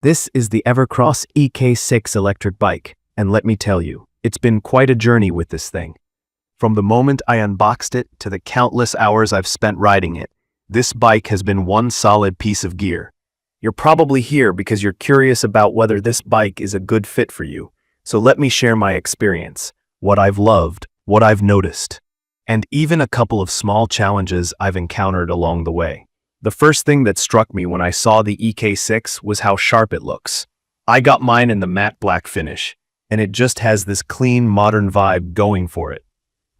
This is the EVERCROSS EK6 Electric Bike, and let me tell you, it's been quite a journey with this thing. From the moment I unboxed it to the countless hours I've spent riding it, this bike has been one solid piece of gear. You're probably here because you're curious about whether this bike is a good fit for you, so let me share my experience, what I've loved, what I've noticed, and even a couple of small challenges I've encountered along the way. The first thing that struck me when I saw the EK6 was how sharp it looks. I got mine in the matte black finish, and it just has this clean, modern vibe going for it.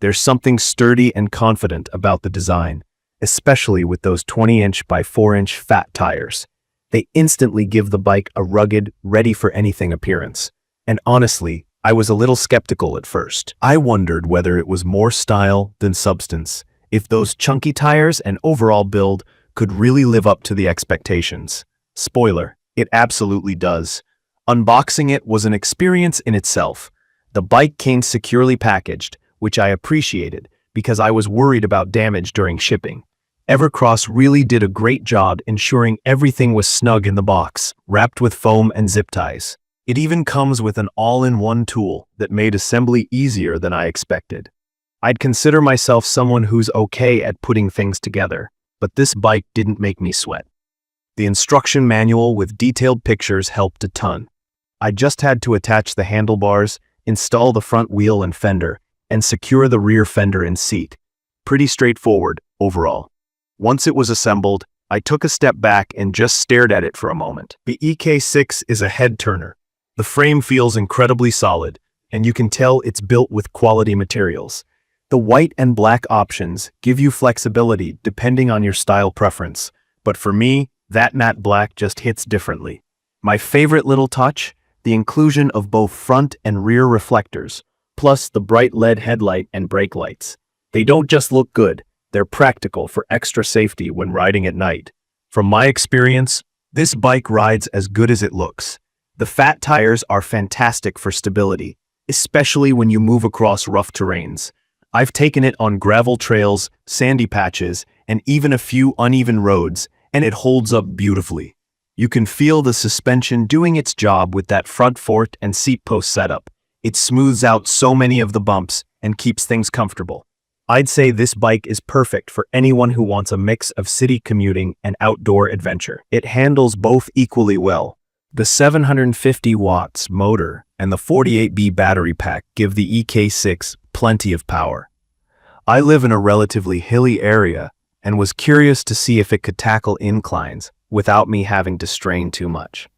There's something sturdy and confident about the design, especially with those 20-inch by 4-inch fat tires. They instantly give the bike a rugged, ready-for-anything appearance. And honestly, I was a little skeptical at first. I wondered whether it was more style than substance, if those chunky tires and overall build could really live up to the expectations. Spoiler, it absolutely does. Unboxing it was an experience in itself. The bike came securely packaged, which I appreciated because I was worried about damage during shipping. EVERCROSS really did a great job ensuring everything was snug in the box, wrapped with foam and zip ties. It even comes with an all-in-one tool that made assembly easier than I expected. I'd consider myself someone who's okay at putting things together, but this bike didn't make me sweat. The instruction manual with detailed pictures helped a ton. I just had to attach the handlebars, install the front wheel and fender, and secure the rear fender and seat. Pretty straightforward, overall. Once it was assembled, I took a step back and just stared at it for a moment. The EK6 is a head-turner. The frame feels incredibly solid, and you can tell it's built with quality materials. The white and black options give you flexibility depending on your style preference, but for me, that matte black just hits differently. My favorite little touch? The inclusion of both front and rear reflectors, plus the bright LED headlight and brake lights. They don't just look good, they're practical for extra safety when riding at night. From my experience, this bike rides as good as it looks. The fat tires are fantastic for stability, especially when you move across rough terrains. I've taken it on gravel trails, sandy patches, and even a few uneven roads, and it holds up beautifully. You can feel the suspension doing its job with that front fork and seat post setup. It smooths out so many of the bumps and keeps things comfortable. I'd say this bike is perfect for anyone who wants a mix of city commuting and outdoor adventure. It handles both equally well. The 750 watts motor and the 48B battery pack give the EK6 plenty of power. I live in a relatively hilly area and was curious to see if it could tackle inclines without me having to strain too much.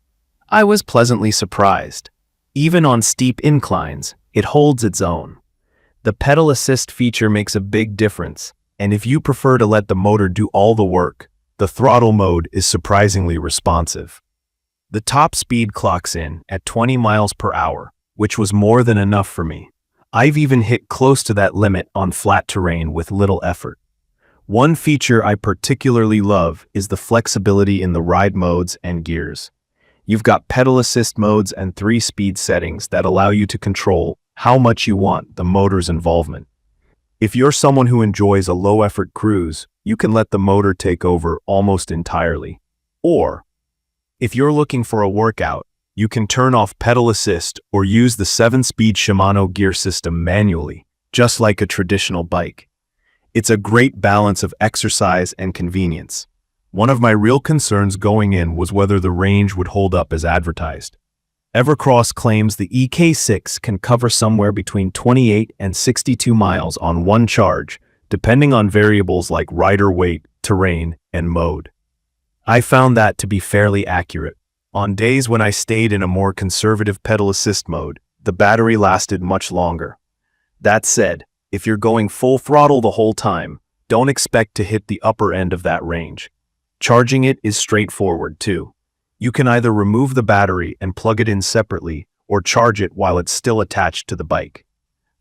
I was pleasantly surprised. Even on steep inclines, it holds its own. The pedal assist feature makes a big difference, and if you prefer to let the motor do all the work, the throttle mode is surprisingly responsive. The top speed clocks in at 20 miles per hour, which was more than enough for me. I've even hit close to that limit on flat terrain with little effort. One feature I particularly love is the flexibility in the ride modes and gears. You've got pedal assist modes and 3 speed settings that allow you to control how much you want the motor's involvement. If you're someone who enjoys a low-effort cruise, you can let the motor take over almost entirely. Or, if you're looking for a workout, you can turn off pedal assist or use the 7-speed Shimano gear system manually, just like a traditional bike. It's a great balance of exercise and convenience. One of my real concerns going in was whether the range would hold up as advertised. EVERCROSS claims the EK6 can cover somewhere between 28 and 62 miles on one charge, depending on variables like rider weight, terrain, and mode. I found that to be fairly accurate. On days when I stayed in a more conservative pedal assist mode, the battery lasted much longer. That said, if you're going full throttle the whole time, don't expect to hit the upper end of that range. Charging it is straightforward too. You can either remove the battery and plug it in separately or charge it while it's still attached to the bike.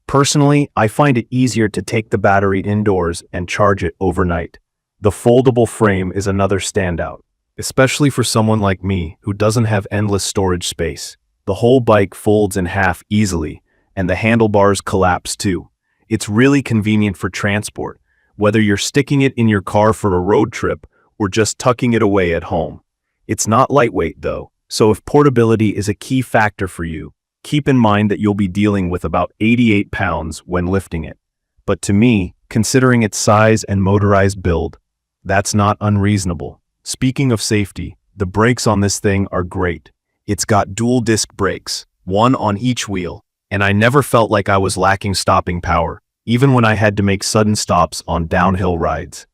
Personally, I find it easier to take the battery indoors and charge it overnight. The foldable frame is another standout, especially for someone like me who doesn't have endless storage space. The whole bike folds in half easily, and the handlebars collapse too. It's really convenient for transport, whether you're sticking it in your car for a road trip or just tucking it away at home. It's not lightweight though, So if portability is a key factor for you, keep in mind that you'll be dealing with about 88 pounds when lifting it. But to me, considering its size and motorized build, that's not unreasonable. Speaking of safety, the brakes on this thing are great. It's got dual disc brakes, one on each wheel, and I never felt like I was lacking stopping power, even when I had to make sudden stops on downhill rides.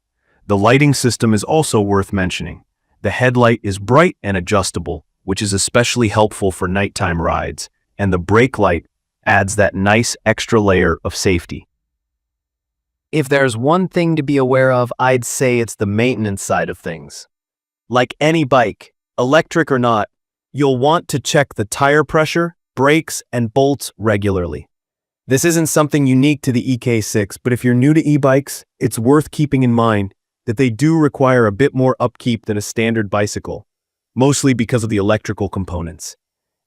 The lighting system is also worth mentioning. The headlight is bright and adjustable, which is especially helpful for nighttime rides, and the brake light adds that nice extra layer of safety. If there's one thing to be aware of, I'd say it's the maintenance side of things. Like any bike, electric or not, you'll want to check the tire pressure, brakes, and bolts regularly. This isn't something unique to the EK6, but if you're new to e-bikes, it's worth keeping in mind that they do require a bit more upkeep than a standard bicycle, mostly because of the electrical components.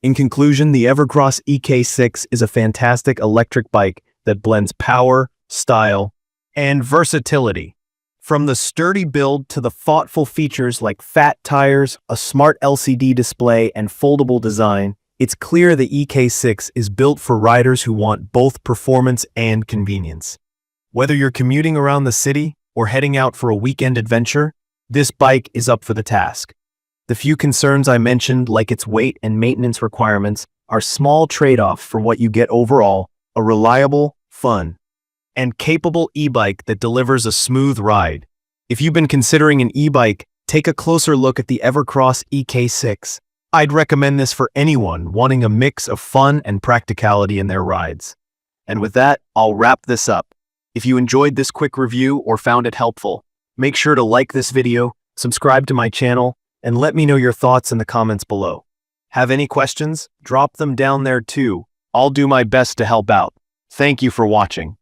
In conclusion, the EVERCROSS EK6 is a fantastic electric bike that blends power, style, and versatility. From the sturdy build to the thoughtful features like fat tires, a smart LCD display, and foldable design, it's clear the EK6 is built for riders who want both performance and convenience. Whether you're commuting around the city or heading out for a weekend adventure, this bike is up for the task. The few concerns I mentioned, like its weight and maintenance requirements, are small trade-offs for what you get overall: a reliable, fun, and capable e-bike that delivers a smooth ride. If you've been considering an e-bike, take a closer look at the EVERCROSS EK6. I'd recommend this for anyone wanting a mix of fun and practicality in their rides. And with that, I'll wrap this up. If you enjoyed this quick review or found it helpful, make sure to like this video, subscribe to my channel, and let me know your thoughts in the comments below. Have any questions? Drop them down there too. I'll do my best to help out. Thank you for watching.